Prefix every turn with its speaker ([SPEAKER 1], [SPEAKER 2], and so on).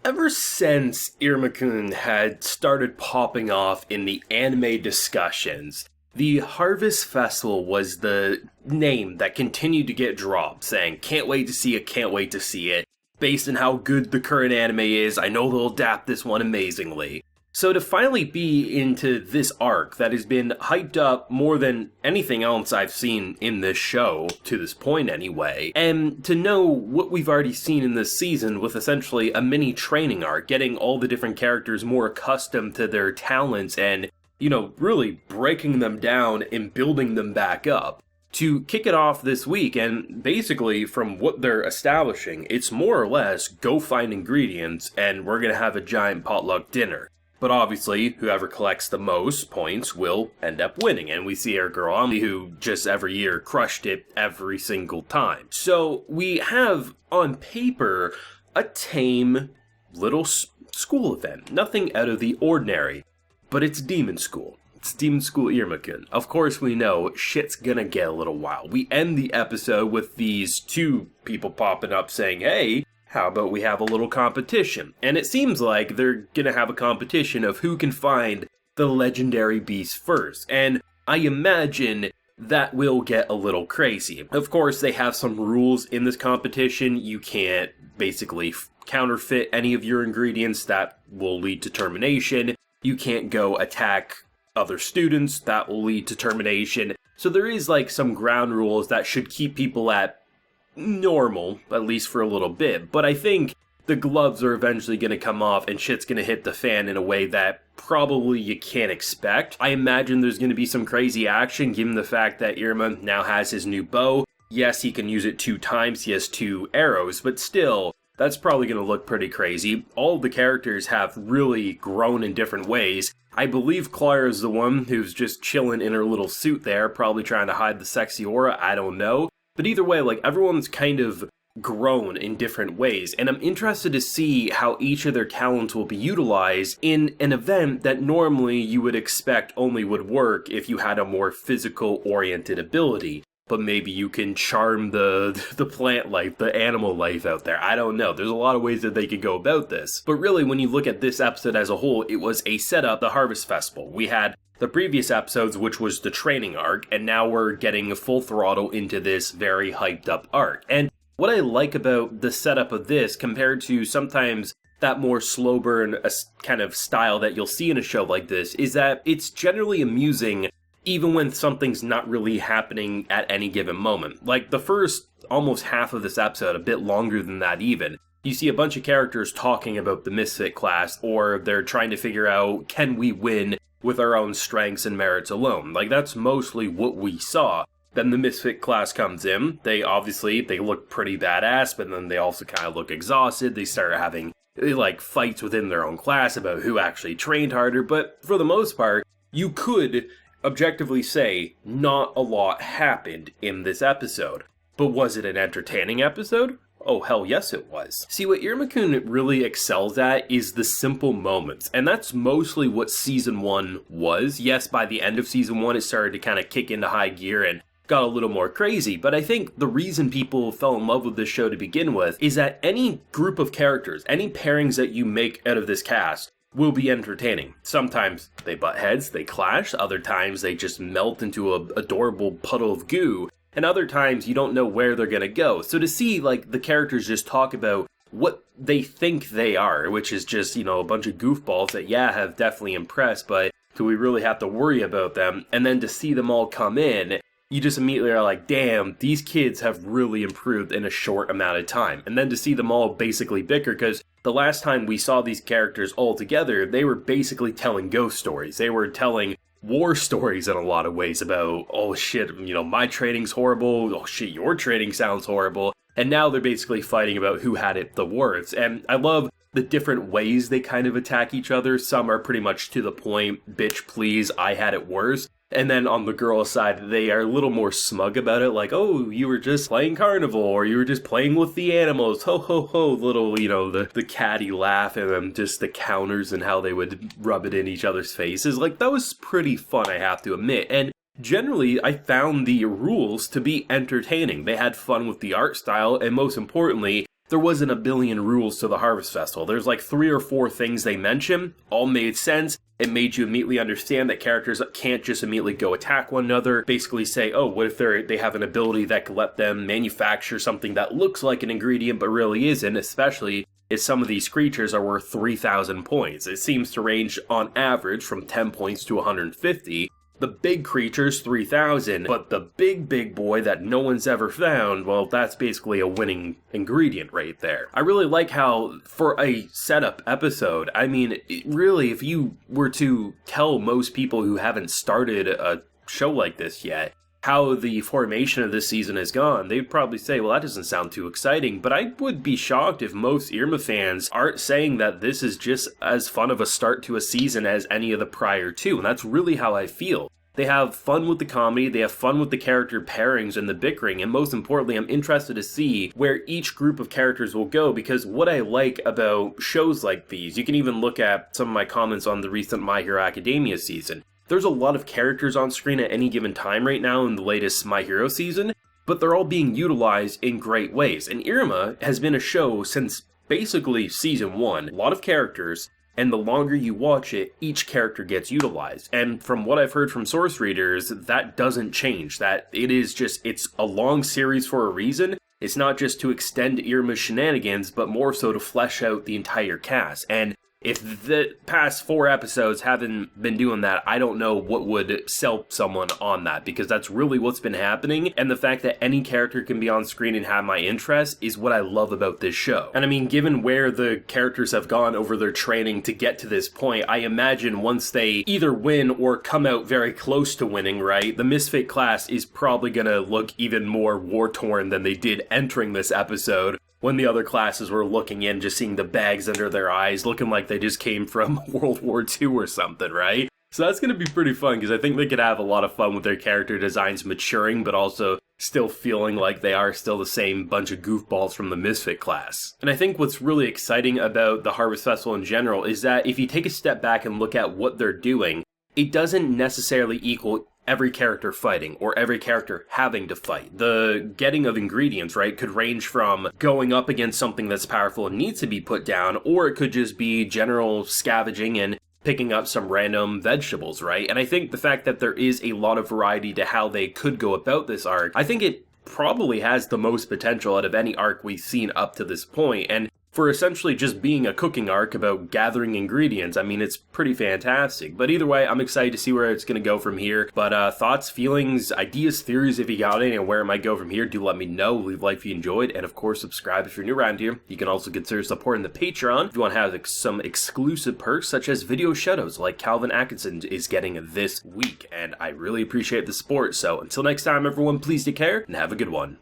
[SPEAKER 1] Ever since Iruma-kun had started popping off in the anime discussions, the Harvest Festival was the name that continued to get dropped, saying, can't wait to see it, can't wait to see it. Based on how good the current anime is, I know they'll adapt this one amazingly. So to finally be into this arc that has been hyped up more than anything else I've seen in this show, to this point anyway, and to know what we've already seen in this season with essentially a mini training arc, getting all the different characters more accustomed to their talents and, really breaking them down and building them back up. To kick it off this week, and basically from what they're establishing, it's more or less go find ingredients and we're gonna have a giant potluck dinner. But obviously, whoever collects the most points will end up winning. And we see our girl Ami, who just every year crushed it every single time. So we have, on paper, a tame little school event. Nothing out of the ordinary. But it's Demon School. It's Demon School Iruma-kun. Of course we know shit's gonna get a little wild. We end the episode with these two people popping up saying, hey, how about we have a little competition? And it seems like they're gonna have a competition of who can find the legendary beast first. And I imagine that will get a little crazy. Of course, they have some rules in this competition. You can't basically counterfeit any of your ingredients. That will lead to termination. You can't go attack other students. That will lead to termination. So there is like some ground rules that should keep people at normal, at least for a little bit, but I think the gloves are eventually going to come off and shit's going to hit the fan in a way that probably you can't expect. I imagine there's going to be some crazy action given the fact that Iruma now has his new bow. Yes, he can use it 2 times, he has 2 arrows, but still, that's probably going to look pretty crazy. All of the characters have really grown in different ways. I believe Clara's the one who's just chilling in her little suit there, probably trying to hide the sexy aura, I don't know. But either way, everyone's kind of grown in different ways, and I'm interested to see how each of their talents will be utilized in an event that normally you would expect only would work if you had a more physical-oriented ability. But maybe you can charm the plant life, the animal life out there. I don't know. There's a lot of ways that they could go about this. But really, when you look at this episode as a whole, it was a setup, the Harvest Festival. We had the previous episodes, which was the training arc, and now we're getting full throttle into this very hyped up arc. And what I like about the setup of this compared to sometimes that more slow burn kind of style that you'll see in a show like this is that it's generally amusing even when something's not really happening at any given moment. Like the first almost half of this episode, a bit longer than that even, you see a bunch of characters talking about the Misfit class, or they're trying to figure out, can we win with our own strengths and merits alone? That's mostly what we saw. Then the Misfit class comes in. They look pretty badass, but then they also kind of look exhausted. They start having, fights within their own class about who actually trained harder. But for the most part, you could objectively say not a lot happened in this episode. But was it an entertaining episode? Oh, hell yes it was. See, what Iruma-kun really excels at is the simple moments, and that's mostly what Season 1 was. Yes, by the end of Season 1, it started to kind of kick into high gear and got a little more crazy, but I think the reason people fell in love with this show to begin with is that any group of characters, any pairings that you make out of this cast, will be entertaining. Sometimes they butt heads, they clash, other times they just melt into an adorable puddle of goo, and other times you don't know where they're gonna go. So to see, the characters just talk about what they think they are, which is just, a bunch of goofballs that, have definitely impressed, but do we really have to worry about them? And then to see them all come in, you just immediately are like, damn, these kids have really improved in a short amount of time. And then to see them all basically bicker, because the last time we saw these characters all together, they were basically telling ghost stories. They were telling war stories in a lot of ways about, oh shit, my training's horrible, oh shit, your training sounds horrible, and now they're basically fighting about who had it the worst. And I love the different ways they kind of attack each other. Some are pretty much to the point, bitch please, I had it worse. And then on the girl side, they are a little more smug about it, like, oh, you were just playing carnival, or you were just playing with the animals, ho ho ho, little, the catty laugh, and then just the counters and how they would rub it in each other's faces. That was pretty fun, I have to admit. And generally, I found the rules to be entertaining. They had fun with the art style, and most importantly, there wasn't a billion rules to the Harvest Festival. There's like 3 or 4 things they mention, all made sense. It made you immediately understand that characters can't just immediately go attack one another, basically say, oh, what if they have an ability that could let them manufacture something that looks like an ingredient but really isn't, especially if some of these creatures are worth 3,000 points. It seems to range on average from 10 points to 150. The big creature's 3,000, but the big boy that no one's ever found, well, that's basically a winning ingredient right there. I really like how, for a setup episode, I mean, really, if you were to tell most people who haven't started a show like this yet, how the formation of this season has gone, they'd probably say, well, that doesn't sound too exciting, but I would be shocked if most Irma fans aren't saying that this is just as fun of a start to a season as any of the prior two, and that's really how I feel. They have fun with the comedy, they have fun with the character pairings and the bickering, and most importantly, I'm interested to see where each group of characters will go, because what I like about shows like these, you can even look at some of my comments on the recent My Hero Academia season. There's a lot of characters on screen at any given time right now in the latest My Hero season, but they're all being utilized in great ways. And Iruma has been a show since basically season 1. A lot of characters, and the longer you watch it, each character gets utilized. And from what I've heard from source readers, that doesn't change. That it's a long series for a reason. It's not just to extend Iruma's shenanigans, but more so to flesh out the entire cast. And if the past 4 episodes haven't been doing that, I don't know what would sell someone on that, because that's really what's been happening, and the fact that any character can be on screen and have my interest is what I love about this show. And I mean, given where the characters have gone over their training to get to this point, I imagine once they either win or come out very close to winning, right, the Misfit class is probably gonna look even more war-torn than they did entering this episode, when the other classes were looking in, just seeing the bags under their eyes, looking like they just came from World War II or something, right? So that's going to be pretty fun, because I think they could have a lot of fun with their character designs maturing, but also still feeling like they are still the same bunch of goofballs from the Misfit class. And I think what's really exciting about the Harvest Festival in general is that if you take a step back and look at what they're doing, it doesn't necessarily equal every character fighting, or every character having to fight. The getting of ingredients, right, could range from going up against something that's powerful and needs to be put down, or it could just be general scavenging and picking up some random vegetables, right? And I think the fact that there is a lot of variety to how they could go about this arc, I think it probably has the most potential out of any arc we've seen up to this point, and for essentially just being a cooking arc about gathering ingredients, I mean, it's pretty fantastic. But either way, I'm excited to see where it's going to go from here. But thoughts, feelings, ideas, theories, if you got any, and where it might go from here, do let me know. Leave a like if you enjoyed, and of course, subscribe if you're new around here. You can also consider supporting the Patreon if you want to have some exclusive perks, such as video shoutouts like Calvin Atkinson is getting this week. And I really appreciate the support. So until next time, everyone, please take care and have a good one.